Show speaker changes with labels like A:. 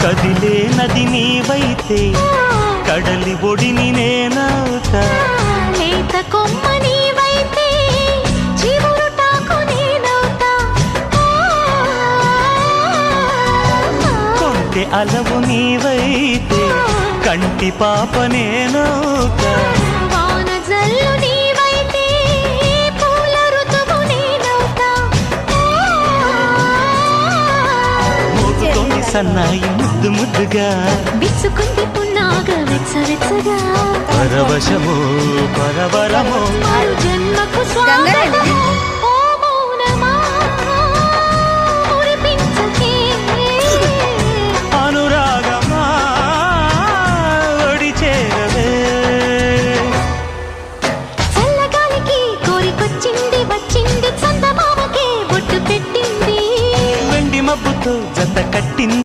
A: కదిలే నది నీవైతే కడలి ఒడిని నేనవుతా.
B: లేత కొమ్మ నీవైతే చివురుటాకు నేనవుతా.
A: కొంటె అలవు నీవైతే కంటి పాప నేనవుతా.
B: వాన జల్లు నీవైతే పూల ఋతువు నేనవుతా.
A: మోగుతోంది సన్నాయి ముద్దు ముద్దుగా,
B: విచ్చుకుంది పున్నాగ వెచ్చవెచ్చగా.
A: పరవశమో పరవరమో
B: మరు జన్మకు స్వాగతము.